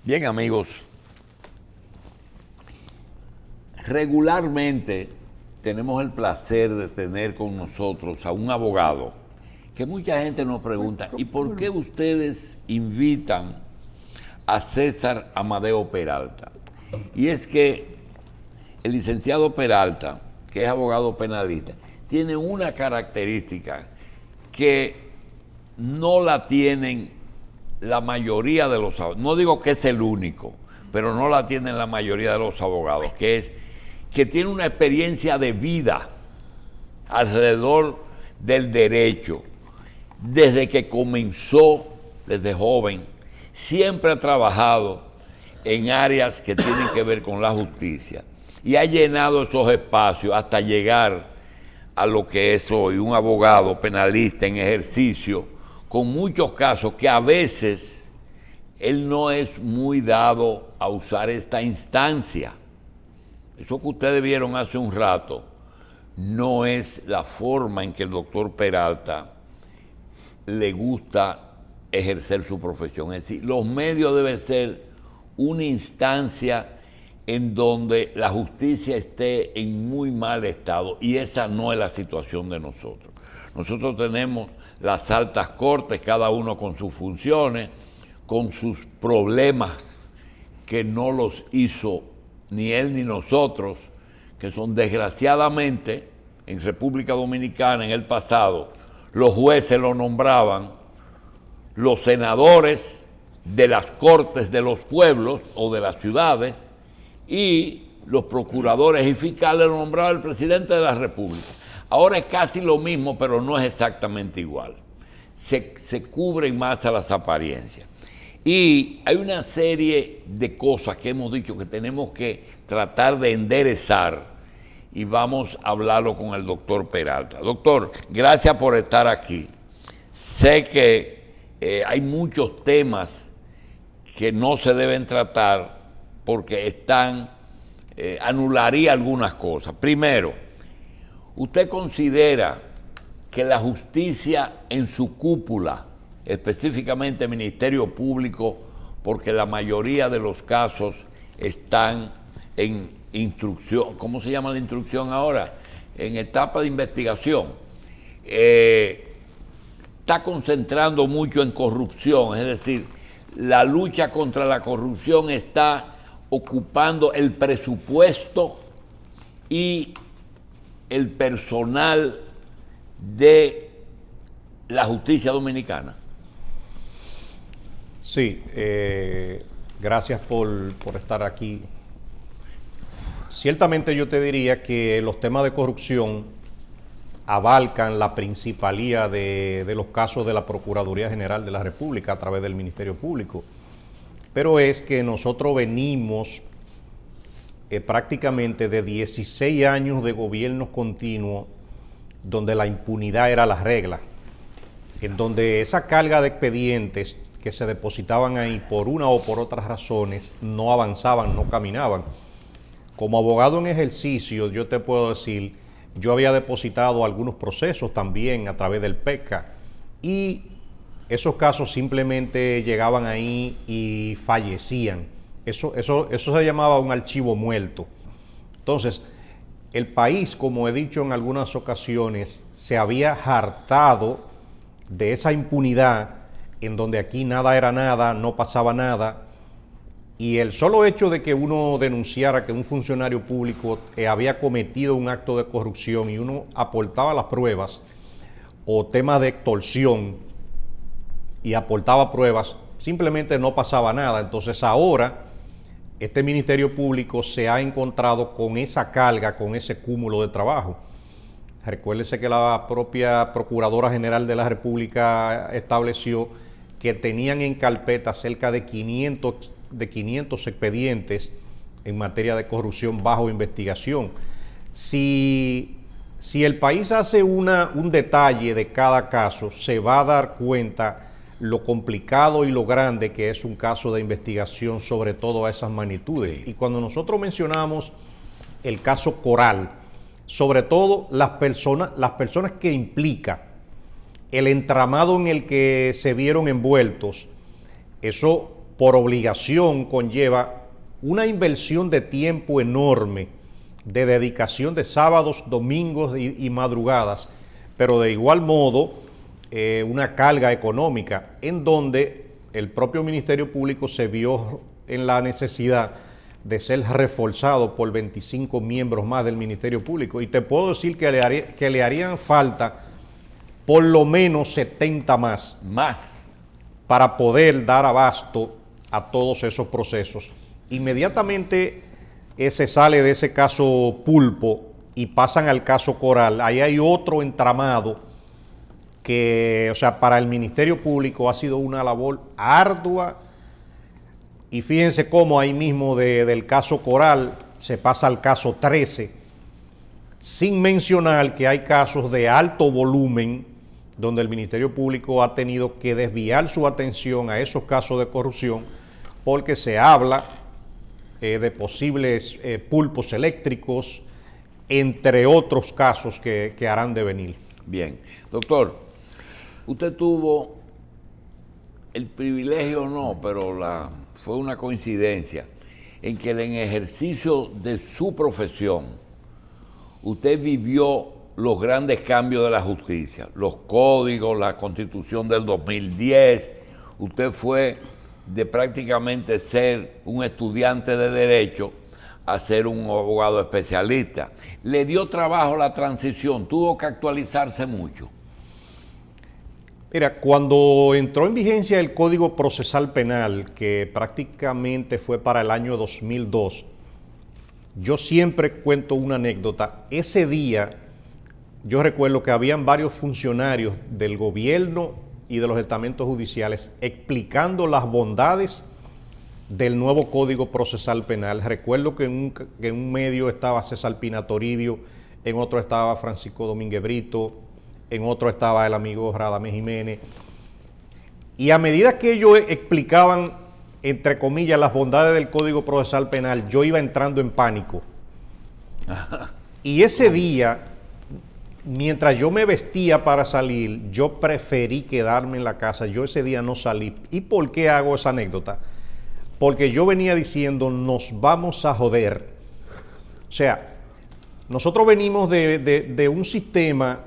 Bien, amigos, regularmente tenemos el placer de tener con nosotros a un abogado que mucha gente nos pregunta, ¿y por qué ustedes invitan a César Amadeo Peralta? Y es que el licenciado Peralta, que es abogado penalista, tiene una característica que no la tienen la mayoría de los abogados. No digo que es el único, pero no la tienen la mayoría de los abogados, que es que tiene una experiencia de vida alrededor del derecho. Desde que comenzó, desde joven, siempre ha trabajado en áreas que tienen que ver con la justicia y ha llenado esos espacios hasta llegar a lo que es hoy un abogado penalista en ejercicio, con muchos casos que a veces él no es muy dado a usar esta instancia. Eso que ustedes vieron hace un rato no es la forma en que el doctor Peralta le gusta ejercer su profesión. Es decir, los medios deben ser una instancia en donde la justicia esté en muy mal estado, y esa no es la situación de nosotros. Nosotros tenemos las altas cortes, cada uno con sus funciones, con sus problemas que no los hizo ni él ni nosotros, que son desgraciadamente en República Dominicana en el pasado, los jueces lo nombraban los senadores de las cortes de los pueblos o de las ciudades, y los procuradores y fiscales lo nombraba el presidente de la República. Ahora es casi lo mismo, pero no es exactamente igual. Se cubren más a las apariencias. Y hay una serie de cosas que hemos dicho que tenemos que tratar de enderezar, y vamos a hablarlo con el doctor Peralta. Doctor, gracias por estar aquí. Sé que hay muchos temas que no se deben tratar porque anularía algunas cosas. Primero, ¿usted considera que la justicia en su cúpula, específicamente el Ministerio Público, porque la mayoría de los casos están en instrucción, ¿cómo se llama la instrucción ahora? En etapa de investigación, está concentrando mucho en corrupción? Es decir, la lucha contra la corrupción está ocupando el presupuesto y el personal de la justicia dominicana. Sí, gracias por estar aquí. Ciertamente yo te diría que los temas de corrupción abarcan la principalía de los casos de la Procuraduría General de la República a través del Ministerio Público. Pero es que nosotros venimos prácticamente de 16 años de gobierno continuo donde la impunidad era la regla, en donde esa carga de expedientes que se depositaban ahí por una o por otras razones no avanzaban, no caminaban. Como abogado en ejercicio, yo te puedo decir, yo había depositado algunos procesos también a través del PECA, y esos casos simplemente llegaban ahí y fallecían. Eso se llamaba un archivo muerto. Entonces, el país, como he dicho en algunas ocasiones, se había hartado de esa impunidad en donde aquí nada era nada, no pasaba nada, y el solo hecho de que uno denunciara que un funcionario público había cometido un acto de corrupción y uno aportaba las pruebas o temas de extorsión y aportaba pruebas, simplemente no pasaba nada. Entonces ahora este Ministerio Público se ha encontrado con esa carga, con ese cúmulo de trabajo. Recuérdese que la propia Procuradora General de la República estableció que tenían en carpeta cerca de 500 expedientes en materia de corrupción bajo investigación. Si el país hace un detalle de cada caso, se va a dar cuenta lo complicado y lo grande que es un caso de investigación, sobre todo a esas magnitudes. Y cuando nosotros mencionamos el caso Coral, sobre todo las personas que implica, el entramado en el que se vieron envueltos, eso por obligación conlleva una inversión de tiempo enorme, de dedicación de sábados, domingos y madrugadas, pero de igual modo una carga económica en donde el propio Ministerio Público se vio en la necesidad de ser reforzado por 25 miembros más del Ministerio Público. Y te puedo decir que le harían falta por lo menos 70 más. Más. Para poder dar abasto a todos esos procesos. Inmediatamente se sale de ese caso Pulpo y pasan al caso Coral. Ahí hay otro entramado que, o sea, para el Ministerio Público ha sido una labor ardua. Y fíjense cómo ahí mismo del caso Coral se pasa al caso 13, sin mencionar que hay casos de alto volumen donde el Ministerio Público ha tenido que desviar su atención a esos casos de corrupción porque se habla de posibles pulpos eléctricos, entre otros casos que harán de venir. Bien. Doctor, usted tuvo el privilegio, no, pero fue una coincidencia en que en ejercicio de su profesión usted vivió los grandes cambios de la justicia, los códigos, la Constitución del 2010. Usted fue de prácticamente ser un estudiante de Derecho a ser un abogado especialista. ¿Le dio trabajo la transición? ¿Tuvo que actualizarse mucho? Mira, cuando entró en vigencia el Código Procesal Penal, que prácticamente fue para el año 2002, yo siempre cuento una anécdota. Ese día, yo recuerdo que habían varios funcionarios del gobierno y de los estamentos judiciales explicando las bondades del nuevo Código Procesal Penal. Recuerdo que en un medio estaba César Pina Toribio, en otro estaba Francisco Domínguez Brito, en otro estaba el amigo Radamés Jiménez. Y a medida que ellos explicaban, entre comillas, las bondades del Código Procesal Penal, yo iba entrando en pánico. Y ese día, mientras yo me vestía para salir, yo preferí quedarme en la casa. Yo ese día no salí. ¿Y por qué hago esa anécdota? Porque yo venía diciendo, nos vamos a joder. O sea, nosotros venimos de un sistema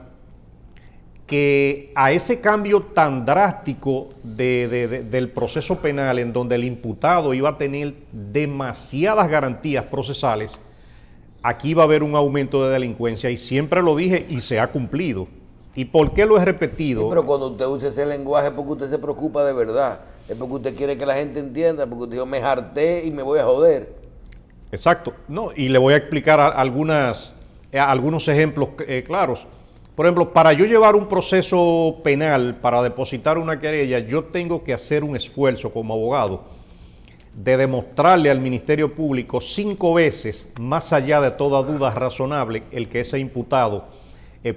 que a ese cambio tan drástico del proceso penal, en donde el imputado iba a tener demasiadas garantías procesales, aquí va a haber un aumento de delincuencia, y siempre lo dije y se ha cumplido. ¿Y por qué lo he repetido? Sí, pero cuando usted usa ese lenguaje es porque usted se preocupa de verdad, es porque usted quiere que la gente entienda, porque usted dijo, me harté y me voy a joder. Exacto. No, y le voy a explicar algunos ejemplos claros. Por ejemplo, para yo llevar un proceso penal, para depositar una querella, yo tengo que hacer un esfuerzo como abogado de demostrarle al Ministerio Público 5 veces, más allá de toda duda razonable, el que ese imputado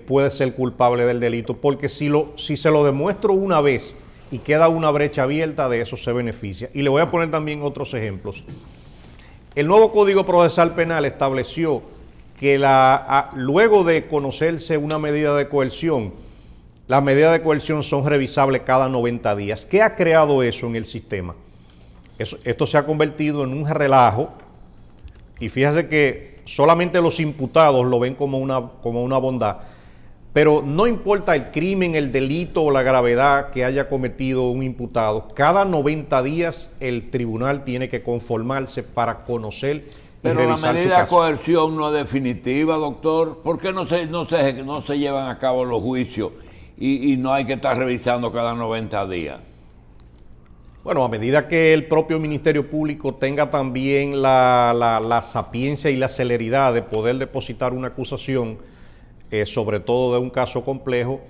puede ser culpable del delito, porque si se lo demuestro una vez y queda una brecha abierta, de eso se beneficia. Y le voy a poner también otros ejemplos. El nuevo Código Procesal Penal estableció que luego de conocerse una medida de coerción, las medidas de coerción son revisables cada 90 días. ¿Qué ha creado eso en el sistema? Esto se ha convertido en un relajo, y fíjese que solamente los imputados lo ven como una bondad, pero no importa el crimen, el delito o la gravedad que haya cometido un imputado, cada 90 días el tribunal tiene que conformarse para conocer. Pero la medida de coerción no es definitiva, doctor. ¿Por qué no se llevan a cabo los juicios y no hay que estar revisando cada 90 días? Bueno, a medida que el propio Ministerio Público tenga también la sapiencia y la celeridad de poder depositar una acusación, sobre todo de un caso complejo,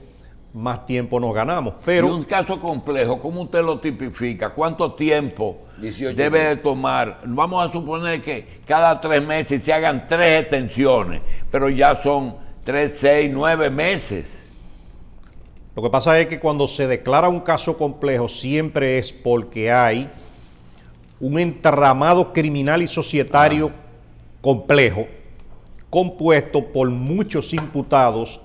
más tiempo nos ganamos. Pero, y un caso complejo, ¿cómo usted lo tipifica? ¿Cuánto tiempo 18 debe de meses. tomar? Vamos a suponer que cada 3 meses se hagan 3 extensiones, pero ya son 3, 6, 9 meses. Lo que pasa es que cuando se declara un caso complejo siempre es porque hay un entramado criminal y societario complejo, compuesto por muchos imputados,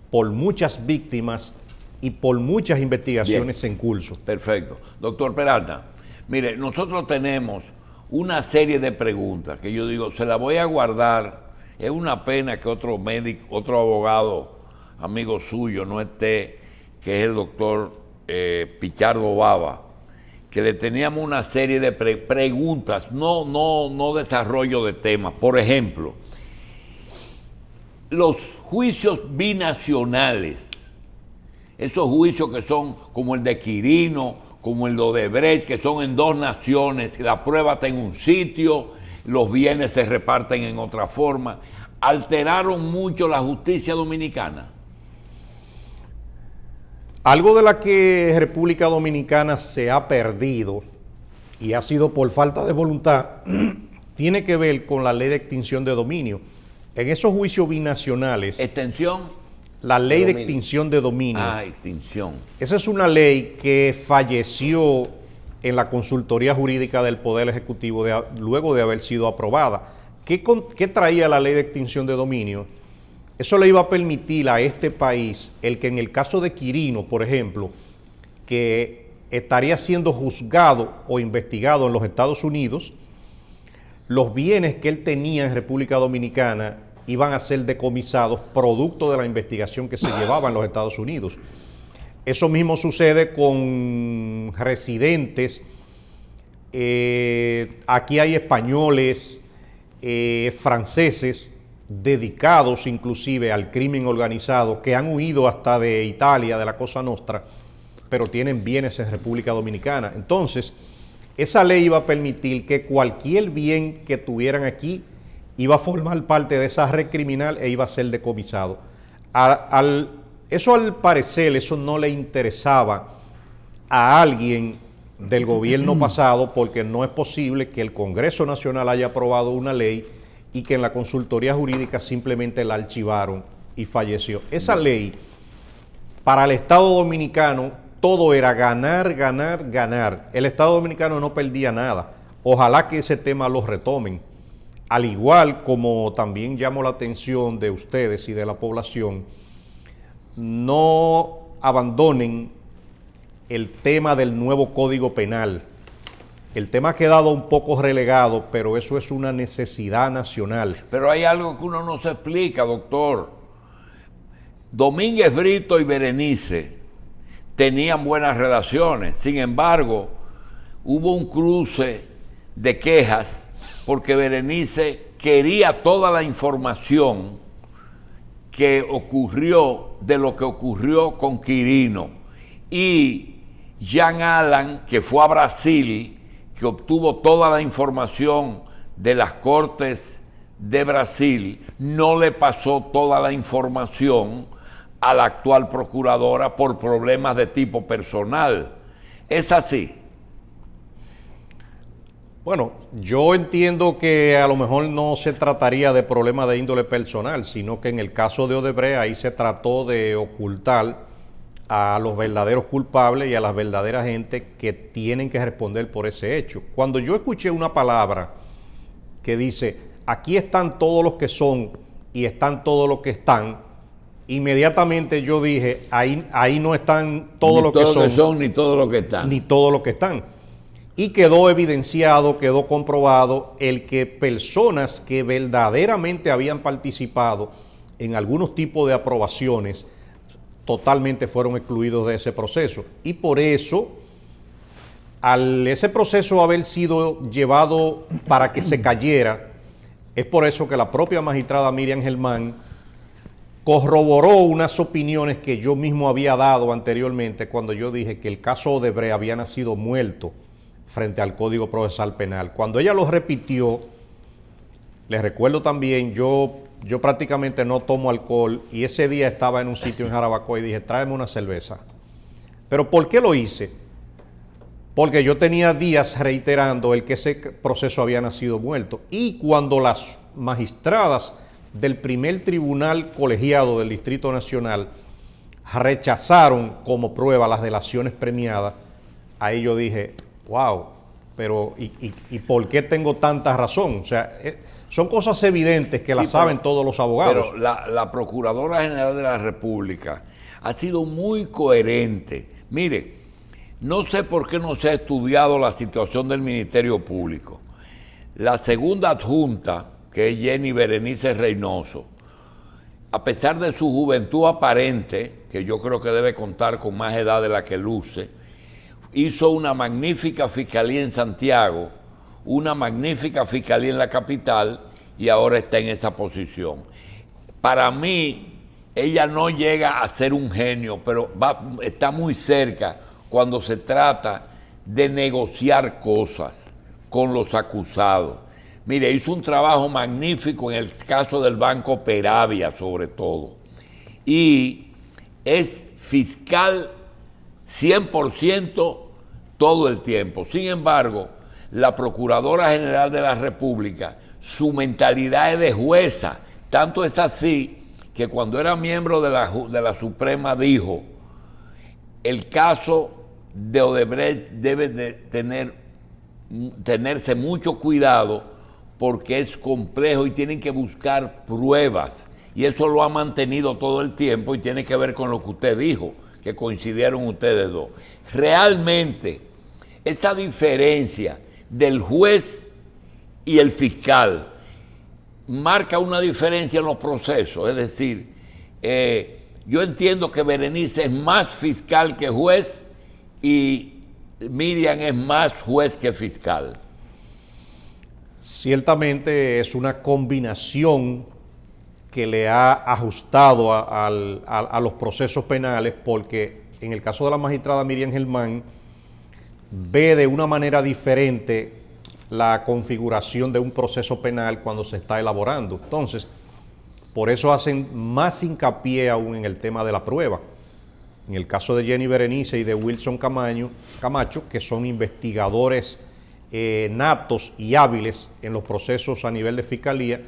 por muchas víctimas y por muchas investigaciones en curso. Perfecto. Doctor Peralta, Mire, nosotros tenemos una serie de preguntas que yo digo, se la voy a guardar. Es una pena que otro médico, otro abogado, amigo suyo, no esté, que es el doctor Pichardo Baba, que le teníamos una serie de preguntas, no desarrollo de temas. Por ejemplo, los juicios binacionales, esos juicios que son como el de Quirino, como el de Odebrecht, que son en dos naciones, la prueba está en un sitio, los bienes se reparten en otra forma, alteraron mucho la justicia dominicana. Algo de la que República Dominicana se ha perdido y ha sido por falta de voluntad tiene que ver con la ley de extinción de dominio. En esos juicios binacionales, Extensión. la ley de extinción de dominio. Ah, extinción. Esa es una ley que falleció en la consultoría jurídica del Poder Ejecutivo luego de haber sido aprobada. ¿Qué traía la ley de extinción de dominio? Eso le iba a permitir a este país el que en el caso de Quirino, por ejemplo, que estaría siendo juzgado o investigado en los Estados Unidos, los bienes que él tenía en República Dominicana iban a ser decomisados producto de la investigación que se llevaba en los Estados Unidos. Eso mismo sucede con residentes. Aquí hay españoles, franceses, dedicados inclusive al crimen organizado, que han huido hasta de Italia, de la Cosa Nostra, pero tienen bienes en República Dominicana. Entonces, esa ley iba a permitir que cualquier bien que tuvieran aquí iba a formar parte de esa red criminal e iba a ser decomisado. Eso al parecer, eso no le interesaba a alguien del gobierno pasado, porque no es posible que el Congreso Nacional haya aprobado una ley y que en la consultoría jurídica simplemente la archivaron y falleció. Esa ley, para el Estado Dominicano, todo era ganar, ganar, ganar. El Estado Dominicano no perdía nada. Ojalá que ese tema lo retomen. Al igual como también llamo la atención de ustedes y de la población, no abandonen el tema del nuevo Código Penal. El tema ha quedado un poco relegado, pero eso es una necesidad nacional. Pero hay algo que uno no se explica, doctor. Domínguez Brito y Berenice tenían buenas relaciones. Sin embargo, hubo un cruce de quejas porque Berenice quería toda la información que ocurrió de lo que ocurrió con Quirino. Y Jean Alan, que fue a Brasil, que obtuvo toda la información de las Cortes de Brasil, no le pasó toda la información a la actual procuradora por problemas de tipo personal. ¿Es así? Bueno, yo entiendo que a lo mejor no se trataría de problemas de índole personal, sino que en el caso de Odebrecht ahí se trató de ocultar a los verdaderos culpables y a las verdaderas gente que tienen que responder por ese hecho. Cuando yo escuché una palabra que dice, aquí están todos los que son y están todos los que están, inmediatamente yo dije, ahí no están todos los que son, ni todos los que están. Ni todos los que están. Y quedó evidenciado, quedó comprobado el que personas que verdaderamente habían participado en algunos tipos de aprobaciones totalmente fueron excluidos de ese proceso. Y por eso, al ese proceso haber sido llevado para que se cayera, es por eso que la propia magistrada Miriam Germán corroboró unas opiniones que yo mismo había dado anteriormente cuando yo dije que el caso Odebrecht había nacido muerto frente al Código Procesal Penal. Cuando ella lo repitió, les recuerdo también, yo prácticamente no tomo alcohol y ese día estaba en un sitio en Jarabacoa y dije, tráeme una cerveza. ¿Pero por qué lo hice? Porque yo tenía días reiterando el que ese proceso había nacido muerto. Y cuando las magistradas del primer tribunal colegiado del Distrito Nacional rechazaron como prueba las delaciones premiadas, ahí yo dije, wow, pero ¿y por qué tengo tanta razón? O sea, son cosas evidentes que las saben todos los abogados. Pero la Procuradora General de la República ha sido muy coherente. Mire, No sé por qué no se ha estudiado la situación del Ministerio Público. La segunda adjunta, que es Jenny Berenice Reynoso, a pesar de su juventud aparente, que yo creo que debe contar con más edad de la que luce, hizo una magnífica fiscalía en Santiago, una magnífica fiscalía en la capital y ahora está en esa posición. Para mí, ella no llega a ser un genio, pero está muy cerca cuando se trata de negociar cosas con los acusados. Mire, hizo un trabajo magnífico en el caso del Banco Peravia, sobre todo. Y es fiscal 100% todo el tiempo. Sin embargo, la Procuradora General de la República, su mentalidad es de jueza. Tanto es así que cuando era miembro de la Suprema dijo, el caso de Odebrecht debe de tenerse mucho cuidado porque es complejo y tienen que buscar pruebas. Y eso lo ha mantenido todo el tiempo y tiene que ver con lo que usted dijo, que coincidieron ustedes dos. Realmente, esa diferencia del juez y el fiscal marca una diferencia en los procesos. Es decir, yo entiendo que Berenice es más fiscal que juez y Miriam es más juez que fiscal. Ciertamente es una combinación que le ha ajustado a los procesos penales, porque en el caso de la magistrada Miriam Germán ve de una manera diferente la configuración de un proceso penal cuando se está elaborando. Entonces, por eso hacen más hincapié aún en el tema de la prueba. En el caso de Jenny Berenice y de Wilson Camacho, que son investigadores natos y hábiles en los procesos a nivel de fiscalía,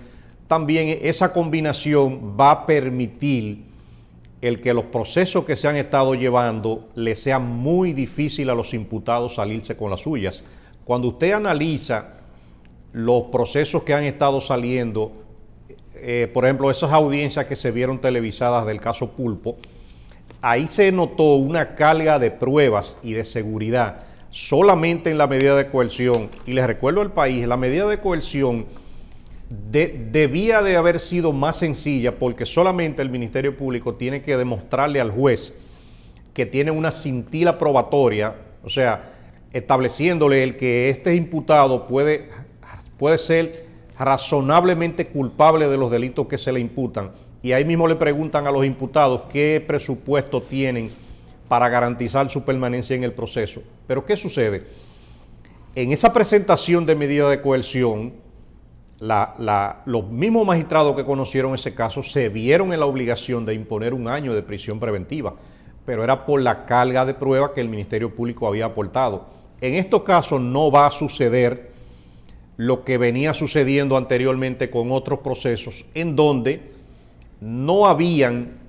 también esa combinación va a permitir el que los procesos que se han estado llevando les sea muy difícil a los imputados salirse con las suyas. Cuando usted analiza los procesos que han estado saliendo, por ejemplo, esas audiencias que se vieron televisadas del caso Pulpo, ahí se notó una carga de pruebas y de seguridad solamente en la medida de coerción. Y les recuerdo al país, la medida de coerción debía de haber sido más sencilla, porque solamente el Ministerio Público tiene que demostrarle al juez que tiene una cintila probatoria, o sea, estableciéndole el que este imputado puede ser razonablemente culpable de los delitos que se le imputan. Y ahí mismo le preguntan a los imputados qué presupuesto tienen para garantizar su permanencia en el proceso. Pero ¿qué sucede? En esa presentación de medida de coerción, los mismos magistrados que conocieron ese caso se vieron en la obligación de imponer 1 año de prisión preventiva, pero era por la carga de prueba que el Ministerio Público había aportado. En estos casos no va a suceder lo que venía sucediendo anteriormente con otros procesos, en donde no habían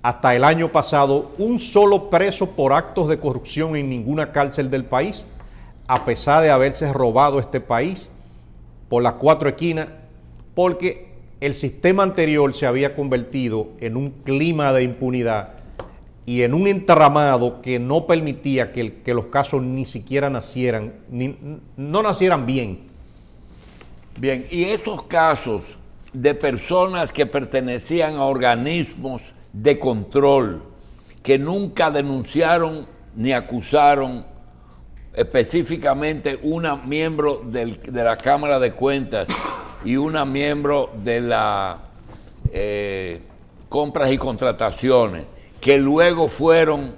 hasta el año pasado un solo preso por actos de corrupción en ninguna cárcel del país, a pesar de haberse robado este país por las 4 esquinas, porque el sistema anterior se había convertido en un clima de impunidad y en un entramado que no permitía que los casos ni siquiera nacieran, no nacieran bien. Bien, y estos casos de personas que pertenecían a organismos de control, que nunca denunciaron ni acusaron, específicamente una miembro de la Cámara de Cuentas y una miembro de la Compras y Contrataciones, que luego fueron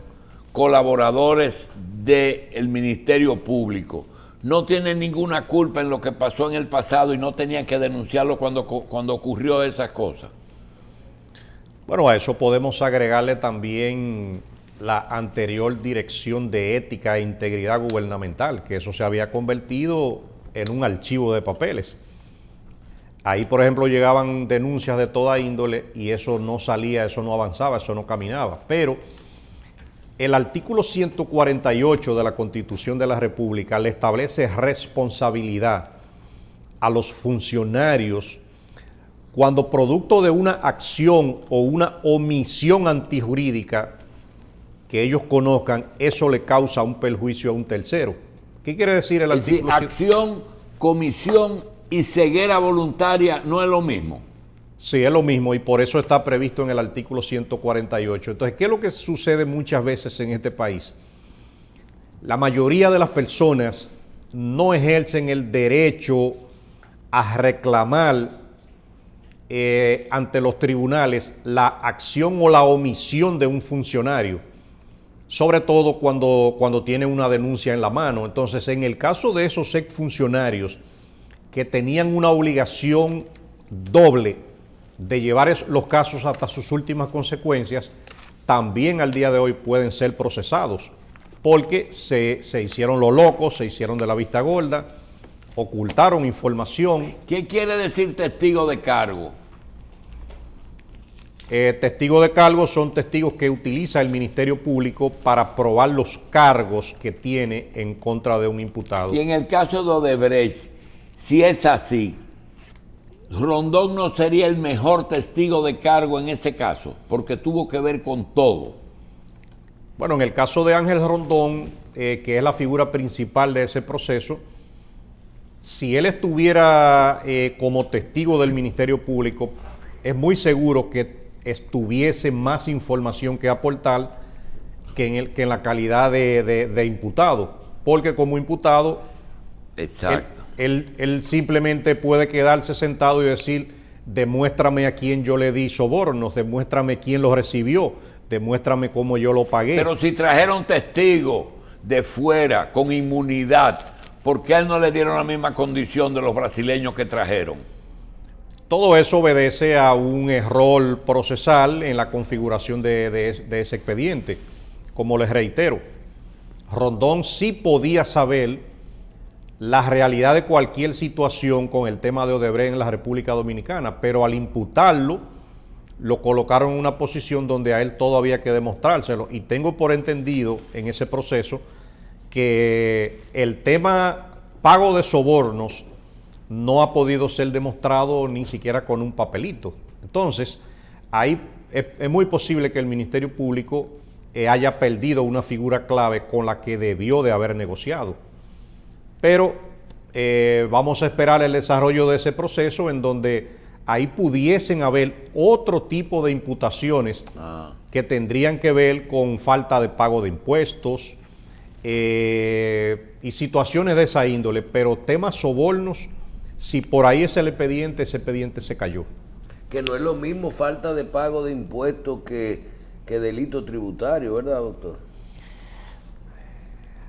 colaboradores del Ministerio Público, no tienen ninguna culpa en lo que pasó en el pasado y no tenían que denunciarlo cuando ocurrió esas cosas. Bueno, a eso podemos agregarle también la anterior Dirección de Ética e Integridad Gubernamental, que eso se había convertido en un archivo de papeles. Ahí, por ejemplo, llegaban denuncias de toda índole y eso no salía, eso no avanzaba, eso no caminaba. Pero el artículo 148 de la Constitución de la República le establece responsabilidad a los funcionarios cuando producto de una acción o una omisión antijurídica que ellos conozcan, eso le causa un perjuicio a un tercero. ¿Qué quiere decir el Es decir, artículo? acción, comisión y ceguera voluntaria no es lo mismo. Sí, es lo mismo y por eso está previsto en el artículo 148. Entonces, ¿qué es lo que sucede muchas veces en este país? La mayoría de las personas no ejercen el derecho a reclamar ante los tribunales la acción o la omisión de un funcionario, sobre todo cuando tiene una denuncia en la mano. Entonces, en el caso de esos exfuncionarios que tenían una obligación doble de llevar los casos hasta sus últimas consecuencias, también al día de hoy pueden ser procesados, porque se hicieron los locos, se hicieron de la vista gorda, ocultaron información. ¿Qué quiere decir testigo de cargo? Testigos de cargo son testigos que utiliza el Ministerio Público para probar los cargos que tiene en contra de un imputado. Y en el caso de Odebrecht, si es así, Rondón no sería el mejor testigo de cargo en ese caso, porque tuvo que ver con todo. Bueno, en el caso de Ángel Rondón, que es la figura principal de ese proceso, si él estuviera como testigo del Ministerio Público, es muy seguro que estuviese más información que aportar que en la calidad de imputado, porque como imputado, Exacto. él simplemente puede quedarse sentado y decir, demuéstrame a quién yo le di sobornos, demuéstrame quién lo recibió, demuéstrame cómo yo lo pagué. Pero si trajeron testigos de fuera con inmunidad, ¿por qué a él no le dieron la misma condición de los brasileños que trajeron? Todo eso obedece a un error procesal en la configuración de ese expediente. Como les reitero, Rondón sí podía saber la realidad de cualquier situación con el tema de Odebrecht en la República Dominicana, pero al imputarlo, lo colocaron en una posición donde a él todo había que demostrárselo. Y tengo por entendido en ese proceso que el tema pago de sobornos no ha podido ser demostrado ni siquiera con un papelito. Entonces, ahí es muy posible que el Ministerio Público haya perdido una figura clave con la que debió de haber negociado. Pero vamos a esperar el desarrollo de ese proceso en donde ahí pudiesen haber otro tipo de imputaciones que tendrían que ver con falta de pago de impuestos y situaciones de esa índole, pero temas sobornos, si por ahí es el expediente, ese expediente se cayó. Que no es lo mismo falta de pago de impuestos que delito tributario, ¿verdad, doctor?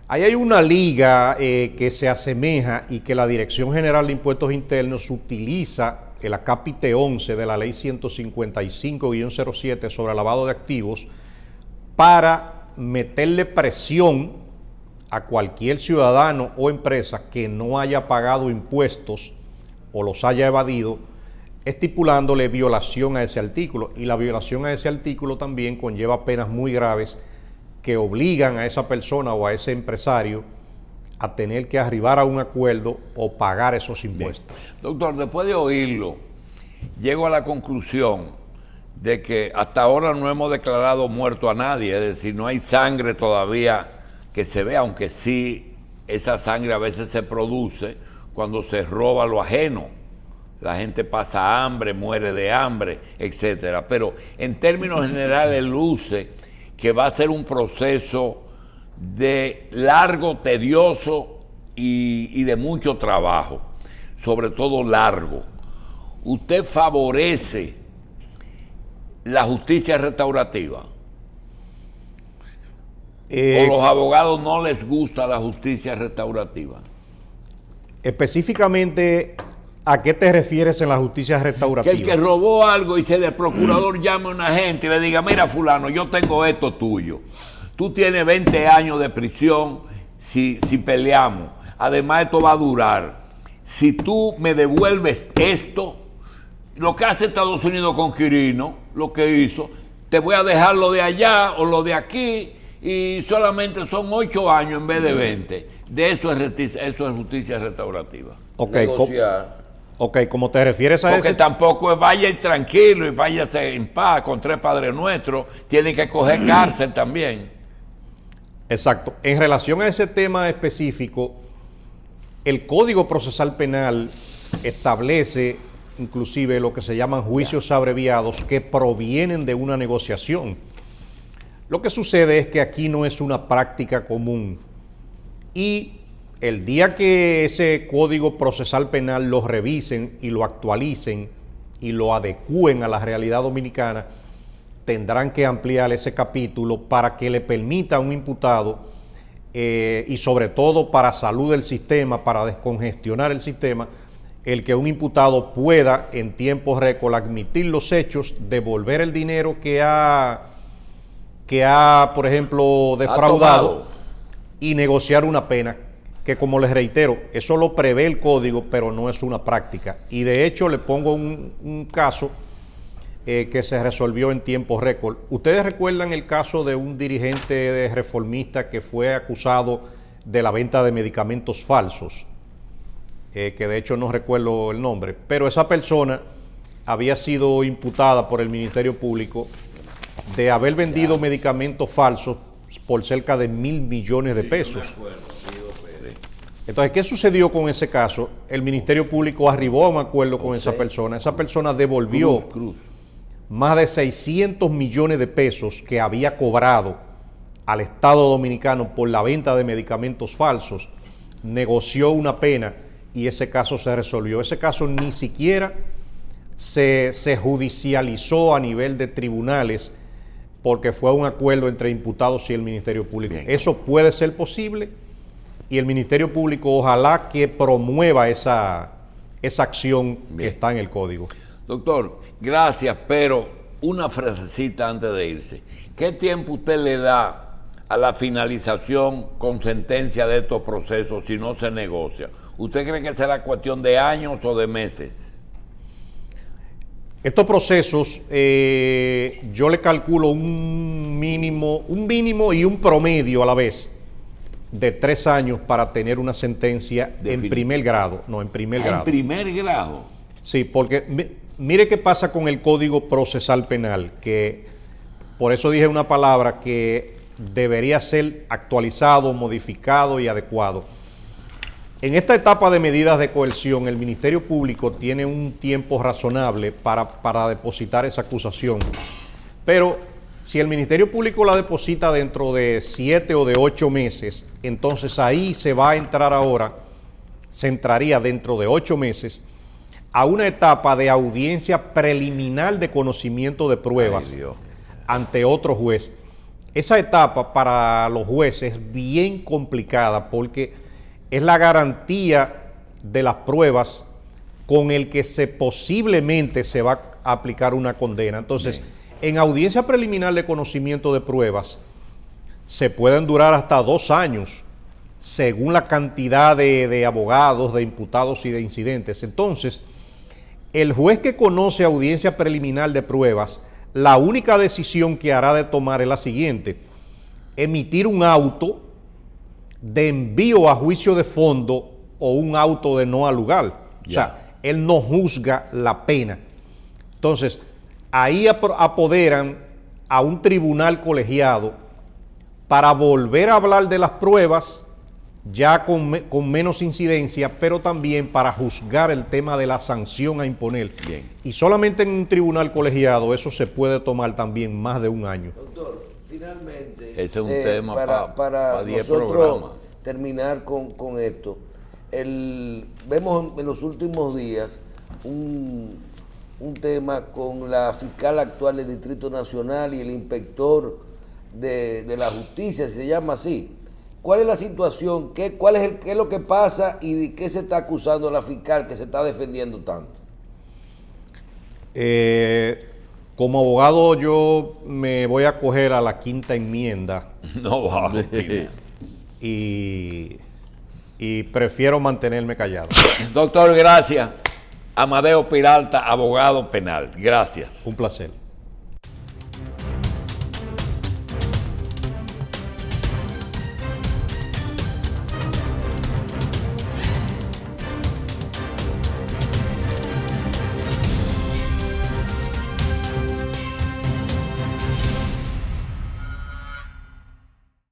Ahí hay una liga que se asemeja y que la Dirección General de Impuestos Internos utiliza el acápite 11 de la Ley 155-07 sobre lavado de activos para meterle presión a cualquier ciudadano o empresa que no haya pagado impuestos o los haya evadido, estipulándole violación a ese artículo. Y la violación a ese artículo también conlleva penas muy graves que obligan a esa persona o a ese empresario a tener que arribar a un acuerdo o pagar esos impuestos. Bien. Doctor, después de oírlo, llego a la conclusión de que hasta ahora no hemos declarado muerto a nadie, es decir, no hay sangre todavía que se vea, aunque sí esa sangre a veces se produce cuando se roba lo ajeno. La gente pasa hambre, muere de hambre, etcétera. Pero en términos generales luce que va a ser un proceso de largo, tedioso y de mucho trabajo, sobre todo largo. ¿Usted favorece la justicia restaurativa? ¿O los abogados no les gusta la justicia restaurativa? Específicamente, ¿a qué te refieres en la justicia restaurativa? Que el que robó algo y se el procurador llame a una gente y le diga, mira fulano, yo tengo esto tuyo. Tú tienes 20 años de prisión si peleamos. Además, esto va a durar. Si tú me devuelves esto, lo que hace Estados Unidos con Quirino, lo que hizo, te voy a dejar lo de allá o lo de aquí y solamente son 8 años en vez de 20. De eso es justicia restaurativa. Negociar. Como te refieres a eso. Porque tampoco es vaya tranquilo y váyase en paz con 3 Padres Nuestros, tiene que coger cárcel también. Exacto. En relación a ese tema específico, el Código Procesal Penal establece inclusive lo que se llaman juicios abreviados que provienen de una negociación. Lo que sucede es que aquí no es una práctica común y el día que ese Código Procesal Penal lo revisen y lo actualicen y lo adecúen a la realidad dominicana, tendrán que ampliar ese capítulo para que le permita a un imputado y sobre todo para salud del sistema, para descongestionar el sistema, el que un imputado pueda en tiempo récord admitir los hechos, devolver el dinero que ha, por ejemplo, defraudado y negociar una pena, que como les reitero, eso lo prevé el código, pero no es una práctica. Y de hecho le pongo un caso que se resolvió en tiempo récord. ¿Ustedes recuerdan el caso de un dirigente reformista que fue acusado de la venta de medicamentos falsos? Que de hecho no recuerdo el nombre, pero esa persona había sido imputada por el Ministerio Público de haber vendido medicamentos falsos por cerca de 1.000 millones de pesos. Entonces, ¿qué sucedió con ese caso? El Ministerio Público arribó a un acuerdo con esa persona devolvió más de 600 millones de pesos que había cobrado al Estado Dominicano por la venta de medicamentos falsos, negoció una pena y ese caso se resolvió. Ese caso ni siquiera se judicializó a nivel de tribunales porque fue un acuerdo entre imputados y el Ministerio Público. Bien. Eso puede ser posible y el Ministerio Público ojalá que promueva esa acción que está en el código. Doctor, gracias, pero una frasecita antes de irse. ¿Qué tiempo usted le da a la finalización con sentencia de estos procesos si no se negocia? ¿Usted cree que será cuestión de años o de meses? Estos procesos, yo le calculo un mínimo y un promedio a la vez de 3 años para tener una sentencia en primer grado. No, en primer grado. ¿En primer grado? Sí, porque mire qué pasa con el Código Procesal Penal, que por eso dije una palabra que debería ser actualizado, modificado y adecuado. En esta etapa de medidas de coerción, el Ministerio Público tiene un tiempo razonable para depositar esa acusación. Pero si el Ministerio Público la deposita dentro de 7 o de 8 meses, entonces ahí se va a entrar ahora, se entraría dentro de 8 meses a una etapa de audiencia preliminar de conocimiento de pruebas ante otro juez. Esa etapa para los jueces es bien complicada porque es la garantía de las pruebas con el que posiblemente se va a aplicar una condena. Entonces, en audiencia preliminar de conocimiento de pruebas, se pueden durar hasta 2 años, según la cantidad de abogados, de imputados y de incidentes. Entonces, el juez que conoce audiencia preliminar de pruebas, la única decisión que hará de tomar es la siguiente: emitir un auto de envío a juicio de fondo o un auto de no al lugar. O sea, él no juzga la pena. Entonces, ahí apoderan a un tribunal colegiado para volver a hablar de las pruebas ya con menos incidencia, pero también para juzgar el tema de la sanción a imponer. Bien. Y solamente en un tribunal colegiado eso se puede tomar también más de 1 año. Doctor, finalmente, ese es un tema para 10 nosotros programas. Terminar con esto. Vemos en los últimos días un tema con la fiscal actual del Distrito Nacional y el inspector de la justicia, se llama así. ¿Cuál es la situación? ¿Qué es lo que pasa y de qué se está acusando la fiscal que se está defendiendo tanto? Como abogado yo me voy a acoger a la 5ª enmienda. No va. Y prefiero mantenerme callado. Doctor, gracias. Amadeo Peralta, abogado penal. Gracias. Un placer.